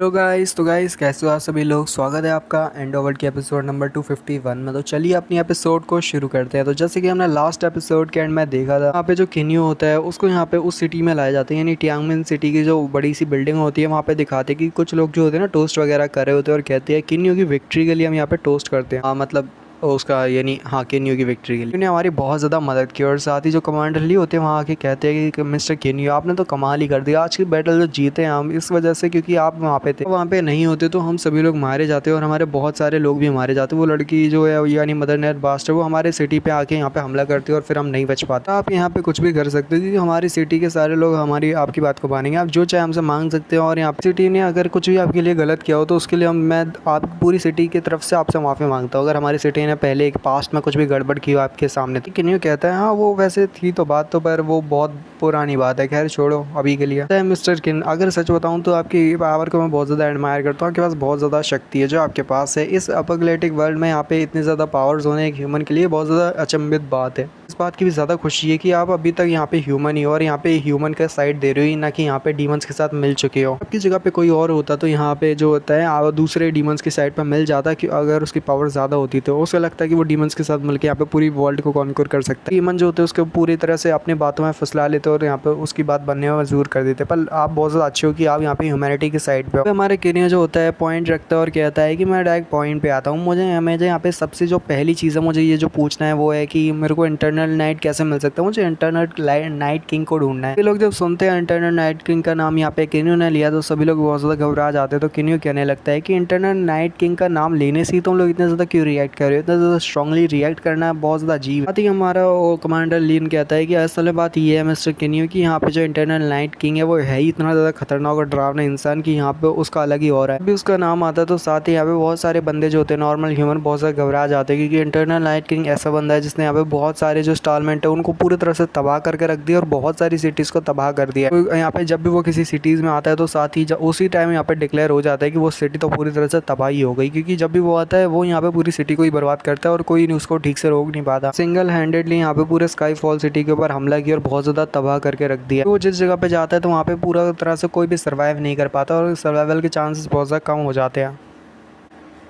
तो गाइस कैसे हो आप सभी लोग। स्वागत है आपका एंडोवर्ड के एपिसोड नंबर 251 में। तो चलिए अपनी एपिसोड को शुरू करते हैं। तो जैसे कि हमने लास्ट एपिसोड के एंड में देखा था, यहाँ पे जो किन्यू होता है उसको यहाँ पे उस सिटी में लाया जाता है, यानी टियांगमिन सिटी की जो बड़ी सी बिल्डिंग होती है वहाँ पे दिखाते हैं कि कुछ लोग जो होते हैं ना टोस्ट वगैरह कर रहे होते हैं और कहते हैं किन्यू की विक्ट्री के लिए हम यहाँ पे टोस्ट करते हैं। मतलब उसका यानी हाँ किन्यू की विक्ट्री के लिए उन्होंने हमारी बहुत ज़्यादा मदद की। और साथ ही जो कमांडर ली होते हैं वहाँ आके कहते हैं कि मिस्टर किन्यू आपने तो कमाल ही कर दिया, आज की बैटल जो जीते हैं हम इस वजह से क्योंकि आप वहाँ पे थे। वहाँ पे नहीं होते तो हम सभी लोग मारे जाते और हमारे बहुत सारे लोग भी मारे जाते। वो लड़की जो है यानी मदर नेट बास्टर वो हमारे सिटी पे आके यहाँ पे हमला करती है और फिर हम नहीं बच पाते। आप यहाँ पे कुछ भी कर सकते हो क्योंकि हमारी सिटी के सारे लोग हमारी आपकी बात को मानेंगे। आप जो चाहे हमसे मांग सकते हो और यहाँ पे सिटी ने अगर कुछ भी आपके लिए गलत किया हो तो उसके लिए मैं आप पूरी सिटी की तरफ से आपसे माफ़ी मांगता हूँ। अगर हमारी सिटी ने पहले एक पास्ट में कुछ भी गड़बड़ की हो आपके सामने तो किन्यू कहता है हाँ वो वैसे थी तो बात तो, पर वो बहुत पुरानी बात है, खैर छोड़ो अभी के लिए। मिस्टर किन अगर सच बताऊं तो आपकी पावर को मैं बहुत ज़्यादा एडमायर करता हूँ। आपके पास बहुत ज़्यादा शक्ति है जो आपके पास है। इस अपोकैलिप्टिक वर्ल्ड में यहाँ पे इतनी ज़्यादा पावर्स होने एक ह्यूमन के लिए बहुत ज़्यादा अचंभित बात है। इस बात की भी ज़्यादा खुशी है कि आप अभी तक यहाँ पे ह्यूमन ही हो और यहाँ पे ह्यूमन का साइड दे रहे हो, ना कि यहाँ पे डीमंस के साथ मिल चुके हो। आपकी जगह पे कोई और होता तो यहाँ पे जो होता है दूसरे डीमंस की साइड पर मिल जाता कि अगर उसकी पावर ज़्यादा होती तो उसे लगता है कि वो डीमंस के साथ मिलकर यहाँ पे पूरी वर्ल्ड को कॉन्कर कर सकता है। डीमन जो होते हैं उसको पूरी तरह से अपनी बातों में फंसला लेते और यहाँ पे उसकी बात बनने में मजबूर कर देते। पर आप बहुत ज़्यादा अच्छे हो कि आप यहाँ पे ह्यूमैनिटी की साइड पे हो। हमारे किन्यू जो होता है पॉइंट रखता है और कहता है कि मैं डायरेक्ट पॉइंट पे आता हूँ। मुझे यहाँ पे सबसे जो पहली चीज़ है मुझे ये जो पूछना है वो है कि मेरे को इंटरनल नाइट कैसे मिल सकता है। मुझे इंटरनल नाइट किंग को ढूंढना है। ये लोग जब सुनते हैं इंटरनल नाइट किंग का नाम यहाँ पे किन्यू ने लिया तो सभी लोग बहुत ज़्यादा घबरा जाते हैं। तो किन्यू कहने लगता है कि इंटरनल नाइट किंग का नाम लेने से ही तुम लोग इतने ज़्यादा क्यों रिएक्ट कर रहे हो, इतना ज़्यादा स्ट्रांगली रिएक्ट करना बहुत ज़्यादा अजीब। साथ ही हमारा कमांडर लीन कहता है कि असल बात ये है मिस्टर किन्यू की यहाँ पे जो इंटरनल नाइट किंग है वो है ही इतना ज़्यादा खतरनाक और डरावना इंसान कि यहाँ पे उसका अलग ही हो रहा है। अभी उसका नाम आता है तो साथ ही यहाँ पे बहुत सारे बंदे जो होते हैं नॉर्मल ह्यूमन बहुत ज़्यादा घबरा जाते हैं क्योंकि इंटरनल नाइट किंग ऐसा बंदा है जिसने यहाँ पे बहुत सारे जो इंस्टॉलमेंट है उनको पूरी तरह से तबाह करके रख दिया और बहुत सारी सिटीज़ को तबाह कर दिया। तो यहाँ पे जब भी वो किसी सिटीज़ में आता है तो साथ ही उसी टाइम यहाँ पे डिक्लेयर हो जाता है कि वो सिटी तो पूरी तरह से तबाही हो गई, क्योंकि जब भी वो आता है वो यहाँ पे पूरी सिटी को ही बर्बाद करता है और कोई उसको ठीक से रोक नहीं पाता। सिंगल हैंडेडली यहाँ पे पूरे स्काई फॉल सिटी के ऊपर हमला किया और बहुत ज़्यादा तबाह करके रख दिया। वो जिस जगह पे जाता है तो वहाँ पे पूरा तरह से कोई भी सर्वाइव नहीं कर पाता और सर्वाइवल के चांसेस बहुत ज़्यादा कम हो जाते हैं।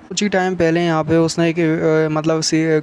कुछ ही टाइम पहले यहाँ पे उसने एक मतलब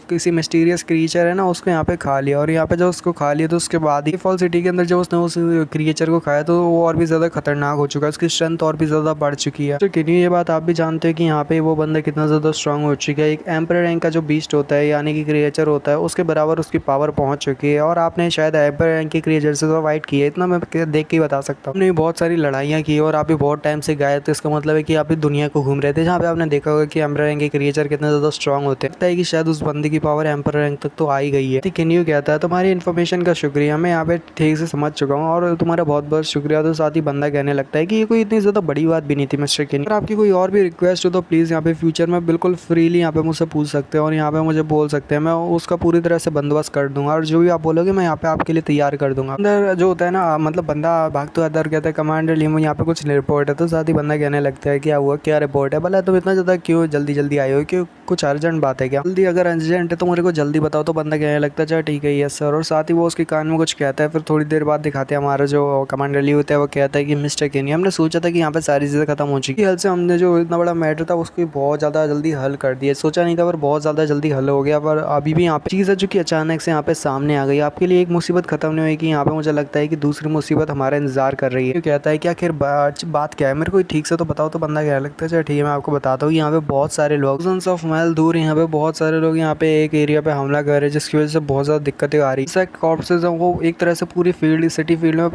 किसी मिस्टीरियस क्रिएचर है ना उसको यहाँ पे खा लिया और यहाँ पे जब उसको खा लिया तो उसके बाद ही फॉल सिटी के अंदर जब उसने उस क्रिएचर को खाया तो वो और भी ज़्यादा खतरनाक हो चुका है, उसकी स्ट्रेंथ और भी ज़्यादा बढ़ चुकी है। तो किन्हीं ये बात आप भी जानते हो कि यहाँ पे वो बंदा कितना ज़्यादा स्ट्रांग हो चुका है। एक एम्पर रैंक का जो बीस्ट होता है यानी कि क्रिएचर होता है उसके बराबर उसकी पावर पहुँच चुकी है और आपने शायद एम्पर रैंक के क्रिएचर से तो फाइट की है, इतना मैं देख के ही बता सकता हूँ। आपने बहुत सारी लड़ाइयाँ की और आप भी बहुत टाइम से गए तो इसका मतलब है कि आप भी दुनिया को घूम रहे थे जहाँ पे आपने देखा होगा कि एम्पर रैंक के क्रिएचर कितने ज़्यादा स्ट्रांग होते हैं। लगता है कि शायद उस बंदे की पावर एम्पर रैंक तक तो आ ही गई है। किन्यू कहता है तुम्हारी इन्फॉर्मेशन का शुक्रिया, मैं यहाँ पे ठीक से समझ चुका हूँ और तुम्हारा बहुत बहुत शुक्रिया। तो साथ ही बंदा कहने लगता है कि ये कोई इतनी ज़्यादा बड़ी बात भी नहीं थी मिस्टर किन्यू। अगर आपकी कोई और भी रिक्वेस्ट हो तो प्लीज़ यहाँ पे फ्यूचर में बिल्कुल फ्रीली यहाँ पे मुझसे पूछ सकते हैं और यहाँ पे मुझे बोल सकते हैं, मैं उसका पूरी तरह से बंदोबस्त कर दूंगा और जो भी आप बोलोगे मैं यहाँ पे आपके लिए तैयार कर दूंगा। अंदर जो होता है ना मतलब बंदा भागते हुए अंदर कहता है कमांडर लीमो यहाँ पे कुछ रिपोर्ट है। तो साथ ही बंदा कहने लगता है क्या हुआ, क्या रिपोर्ट है, भला तुम इतना ज़्यादा क्यों जल्दी जल्दी आए हो, क्यों कुछ अर्जेंट बात है क्या? जल्दी अगर अर्जेंट है तो मेरे को जल्दी बताओ। तो बंदा कहने लगता है चल ठीक है यस सर। और साथ ही वो उसके कान में कुछ कहता है। फिर थोड़ी देर बाद दिखाते हैं हमारा जो कमांडर ली होता है वो कहता है कि मिस्टर केनी हमने सोचा था कि यहाँ पे सारी चीज़ें खत्म हो चुकी है, हल से हमने जो इतना बड़ा मैटर था उसको बहुत ज़्यादा जल्दी हल कर दिया, सोचा नहीं था पर बहुत ज़्यादा जल्दी हल हो गया। पर अभी भी यहाँ पे चीज़ है जो कि अचानक से यहाँ पे सामने आ गई। आपके लिए एक मुसीबत खत्म नहीं हुई कि यहाँ पे मुझे लगता है कि दूसरी मुसीबत हमारा इंतजार कर रही है। कहता है कि आखिर बात क्या है, मेरे को ठीक से तो बताओ। तो बंदा कहने लगता है चल ठीक है मैं आपको बताता हूँ। यहाँ पे बहुत सारे लोग ऑफ माइल दूर यहाँ पे बहुत सारे लोग यहाँ पे एक एरिया पे हमला कर रहे हैं जिसकी वजह से बहुत ज़्यादा दिक्कतें आ रही है। कॉर्प्सेज हैं वो एक तरह से पूरी फील्ड सिटी फील्ड में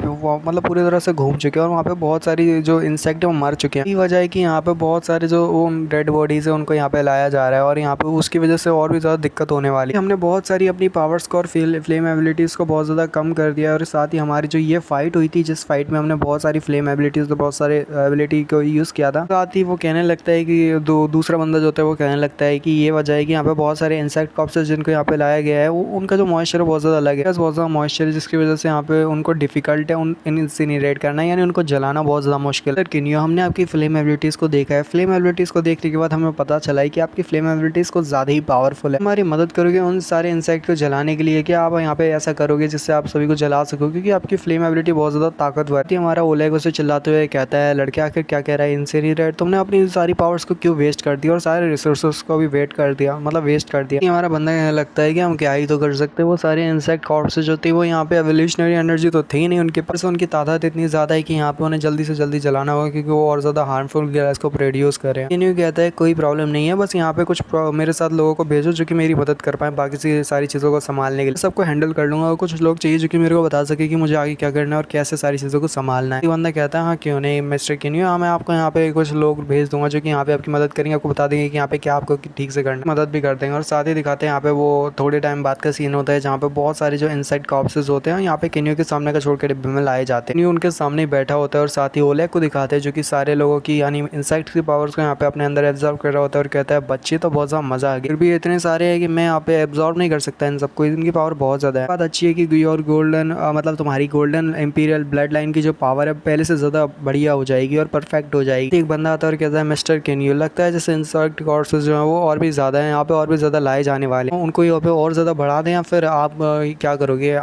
मतलब पूरी तरह से घूम चुके हैं और वहाँ पे बहुत सारी जो इंसेक्ट है वो मर चुके हैं। यही वजह है कि यहाँ पे बहुत सारे जो डेड बॉडीज़ है उनको यहाँ पे लाया जा रहा है और यहाँ पे उसकी वजह से और भी ज़्यादा दिक्कत होने वाली है। हमने बहुत सारी अपनी पावर्स को और फ्लेम एबिलिटीज़ को बहुत ज़्यादा कम कर दिया और साथ ही हमारी जो ये फाइट हुई थी जिस फाइट में हमने बहुत सारी फ्लेम एबिलिटीज़ तो बहुत सारे एबिलिटी को यूज़ किया था। साथ ही वो कहने लगता है कि दूसरा बंदा बंदा जो होता है वो कहने लगता है कि ये वजह है कि यहाँ पे बहुत सारे इंसेक्ट कॉप्सेस जिनको यहाँ पे लाया गया है वो उनका जो मॉइस्चर बहुत ज़्यादा अलग है, बहुत ज़्यादा मॉइस्चर है, जिसकी वजह से यहाँ पे उनको डिफिकल्ट है इंसिनरेट करना, यानी उनको जलाना बहुत ज़्यादा मुश्किल है। किनियो, हमने आपकी फ्लेम एबिलिटीज़ को देखा है। फ्लेम एबिलिटीज़ को देखने के बाद हमें पता चला है कि आपकी फ्लेम एबिलिटीज़ को ज़्यादा ही पावरफुल है। हमारी मदद करोगे उन सारे इंसेक्ट को जलाने के लिए, क्या आप यहाँ पे ऐसा करोगे जिससे आप सभी को जला सको, क्योंकि आपकी फ्लेम एबिलिटी बहुत ज़्यादा ताकतवर है। हमारा ओलेग उसे चिल्लाते हुए कहता है, लड़के आखिर क्या कह रहा है, इंसिनरेट, तुमने अपनी सारी पावर्स को क्यों वेस्ट कर दिया और सारे रिसोर्सेज को भी वेस्ट कर दिया, मतलब वेस्ट कर दिया। हमारा बंदा कहने लगता है कि हम क्या ही तो कर सकते हैं, वो सारे इंसेक्ट कॉर्प्सेज होती है वो यहाँ पे एवोल्यूशनरी एनर्जी तो थी नहीं उनके पास, उनकी तादाद इतनी ज़्यादा है कि यहाँ पे उन्हें जल्दी से जल्दी जलाना होगा क्योंकि वो और ज़्यादा हार्मफुल गैस को प्रोड्यूस करें। किनियो कहता है कोई प्रॉब्लम नहीं है, बस यहाँ पे कुछ मेरे साथ लोगों को भेजो जो कि मेरी मदद कर पाए बाकी सारी चीज़ों को संभालने के लिए, सबको हैंडल कर लूँगा। और कुछ लोग चाहिए जो कि मेरे को बता सके कि मुझे आगे क्या करना है और कैसे सारी चीज़ों को संभालना है। बंदा कहता है हाँ क्यों नहीं मिस्टर किनियो, हाँ मैं आपको यहाँ पे कुछ लोग भेज दूंगा जो कि यहाँ पे आपकी मदद करेंगे, आपको बता देंगे कि यहाँ पे क्या आपको ठीक से करना, मदद भी कर देंगे। और साथ ही दिखाते हैं यहाँ पे वो थोड़े टाइम बाद का सीन होता है जहाँ पे बहुत सारे जो इंसेक्ट कॉर्प्सेस होते हैं यहाँ पे किनियो के सामने का छोड़ के डिब्बे में लाए जाते हैं। किनियो उनके सामने बैठा होता है और साथ ही ओलेग को दिखाते हैं जो कि सारे लोगों की यानी इंसेक्ट की पावर्स को यहाँ पे अपने अंदर एब्जॉर्ब कर रहा होता है और कहता है बच्चे तो बहुत ज़्यादा मजा आ गया, फिर भी इतने सारे हैं कि मैं यहाँ पे एब्जॉर्ब नहीं कर सकता इन सबको, इनकी पावर बहुत ज़्यादा है। बात अच्छी है कि और गोल्डन मतलब तुम्हारी गोल्डन इंपीरियल ब्लड लाइन की जो पावर है पहले से ज़्यादा बढ़िया हो जाएगी और परफेक्ट हो जाएगी। एक बंदा आता है और कहता है मिस्टर किनियो, लगता है जैसे इंसेक्ट कॉर्प्सेस जो है वो और भी ज़्यादा है, यहाँ पे और भी ज़्यादा लाए जाने वाले हैं, उनको यहाँ पे और ज़्यादा बढ़ा दें या फिर आप क्या करोगे।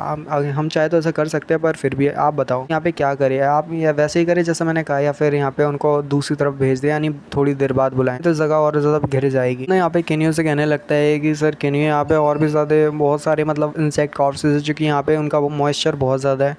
हम चाहे तो ऐसा कर सकते हैं पर फिर भी आप बताओ यहाँ पे क्या करें, आप या वैसे ही करें जैसा मैंने कहा या फिर यहाँ पे उनको दूसरी तरफ भेज दें, यानी थोड़ी देर बाद बुलाएं तो जगह और ज़्यादा घिर जाएगी ना। यहाँ पे किनियो से कहने लगता है कि सर किनियो यहाँ पे और भी ज़्यादा बहुत सारे मतलब इंसेक्ट कॉर्प्सेस जो कि यहाँ पे उनका वो मॉइस्चर बहुत ज़्यादा है,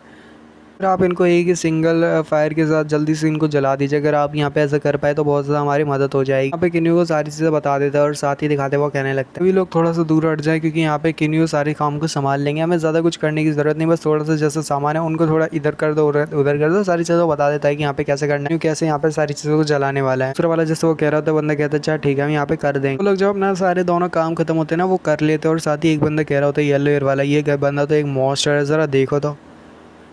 फिर आप इनको एक ही सिंगल फायर के साथ जल्दी से इनको जला दीजिए। अगर आप यहाँ पे ऐसा कर पाए तो बहुत ज़्यादा हमारी मदद हो जाएगी। यहाँ पे किनियो को सारी चीज़ें बता देता है और साथ ही दिखाते वो कहने लगता है भी लोग थोड़ा सा दूर हट जाए क्योंकि यहाँ पे किनियो सारे काम को संभाल लेंगे, हमें ज़्यादा कुछ करने की ज़रूरत नहीं, बस थोड़ा सा जैसा सामान है उनको थोड़ा इधर कर दो उधर कर दो, सारी चीज़ों को बता देता है कि यहाँ पे कैसे करना है, कैसे यहाँ पे सारी चीज़ों को जलाने वाला है। दूसरा वाला जैसे वो कह रहा था बंदा कहता है अच्छा ठीक है हम यहाँ पे कर देंगे। लोग जब अपना सारे दोनों काम खत्म होते हैं ना वो कर लेते हैं और साथ ही एक बंदा कह रहा होता है येलो एयर वाला, ये बंदा तो एक मॉन्स्टर है, ज़रा देखो तो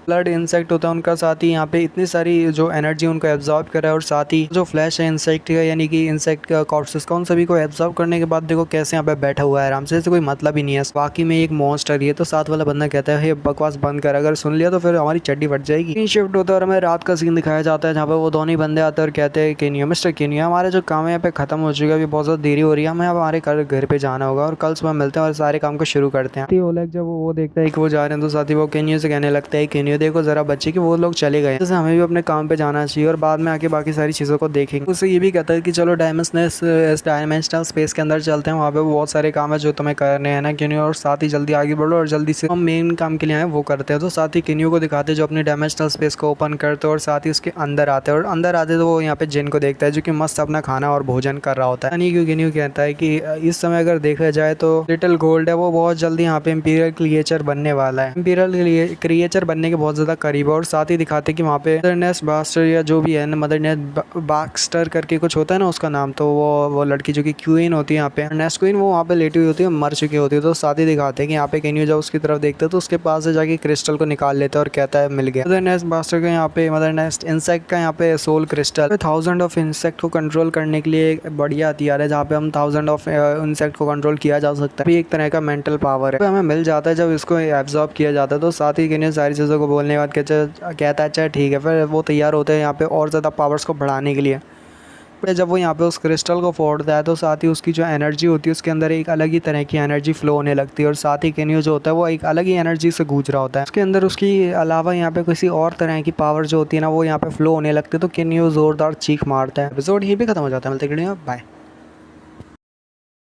ब्लड इंसेक्ट होता है उनका, साथ ही यहाँ पे इतनी सारी जो एनर्जी उनको एब्जॉर्ब कर रहा है और साथ ही जो फ्लैश है इंसेक्ट का यानी कि इंसेक्ट का कॉर्प्सेस का, उन सभी को एब्जॉर्ब करने के बाद देखो कैसे यहाँ पे बैठा हुआ है आराम से, जैसे कोई मतलब ही नहीं है बाकी में एक मॉन्स्टर। ये तो साथ वाला बंदा कहता है बकवास बंद कर, अगर सुन लिया तो फिर हमारी चड्डी फट जाएगी। सीन शिफ्ट होता है और हमें रात का सीन दिखाया जाता है जहाँ पे वो दोनों ही बंदे आते हैं और कहते हैं किनियो, मिस्टर किनियो हमारा जो काम है यहाँ पे खत्म हो चुका है, अभी बहुत ज़्यादा देरी हो रही है, हमें अब हमारे घर पे जाना होगा और कल सुबह मिलते हैं और सारे काम को शुरू करते हैं। ओलेग जब वो देखता है कि वो जा रहे हैं तो साथ ही वो किनियो से कहने लगता है किनियो देखो जरा बच्चे कि वो लोग चले गए, जैसे हमें भी अपने काम पे जाना चाहिए और बाद में आके बाकी सारी चीज़ों को देखेंगे। उससे ये भी कहता है कि चलो डायमेंशनल स्पेस के अंदर चलते हैं, वहाँ पे बहुत सारे काम है जो तुम्हें करने हैं ना किनियो, और साथ ही जल्दी आगे बढ़ो और जल्दी से हम मेन काम के लिए आए वो करते हैं। तो साथ ही किनियो को दिखाते हैं जो अपने डायमेंशनल स्पेस को ओपन करते हैं और साथ ही उसके अंदर आते हैं और अंदर आते तो वो यहाँ पे जिन को देखता है जो कि मस्त अपना खाना और भोजन कर रहा होता है। यानी कि किनियो कहता है कि इस समय अगर देखा जाए तो लिटिल गोल्ड है वो बहुत जल्दी यहाँ पे इंपीरियल क्रिएचर बनने वाला है, इंपीरियल क्रिएचर बनने के बहुत ज़्यादा करीब है। और साथ ही दिखाते कि वहाँ पे मदर बास्टर या जो भी है ना मदर बाक्स्टर करके कुछ होता है ना उसका नाम, तो वो लड़की जो कि क्वीन होती है यहाँ पे नेस्ट क्वीन, वो वहाँ पे लेटी हुई होती है, मर चुकी होती है। तो साथ ही दिखाते हैं कि यहाँ पे किनियो जब उसकी तरफ देखते हैं तो उसके पास से जाके क्रिस्टल को निकाल लेते हैं और कहता है मिल गया। मदर नेस्ट बास्टर का यहाँ पे मदर नेस्ट इंसेक्ट का यहाँ पे सोल क्रिस्टल 1000 ऑफ इंसेक्ट को कंट्रोल करने के लिए एक बढ़िया हथियार है जहाँ पे हम 1000 ऑफ इंसेक्ट को कंट्रोल किया जा सकता है, एक तरह का मेंटल पावर है हमें मिल जाता है जब इसको एब्जॉर्ब किया जाता है। तो साथ ही किनियो सारी चीज़ों को बोलने के बाद कहता है अच्छा ठीक है, फिर वो तैयार होते हैं यहाँ पे और ज़्यादा पावर्स को बढ़ाने के लिए। फिर जब वो यहाँ पे उस क्रिस्टल को फोड़ता है तो साथ ही उसकी जो एनर्जी होती है उसके अंदर एक अलग ही तरह की एनर्जी फ्लो होने लगती है और साथ ही किनियो जो होता है वो एक अलग ही एनर्जी से गूंज रहा होता है, उसके अंदर उसकी अलावा यहाँ पे किसी और तरह की पावर जो होती है ना वो यहाँ पे फ्लो होने लगती है। तो किनियो जोरदार चीख मारता है। एपिसोड यहीं पे खत्म हो जाता है, मिलते हैं, बाय।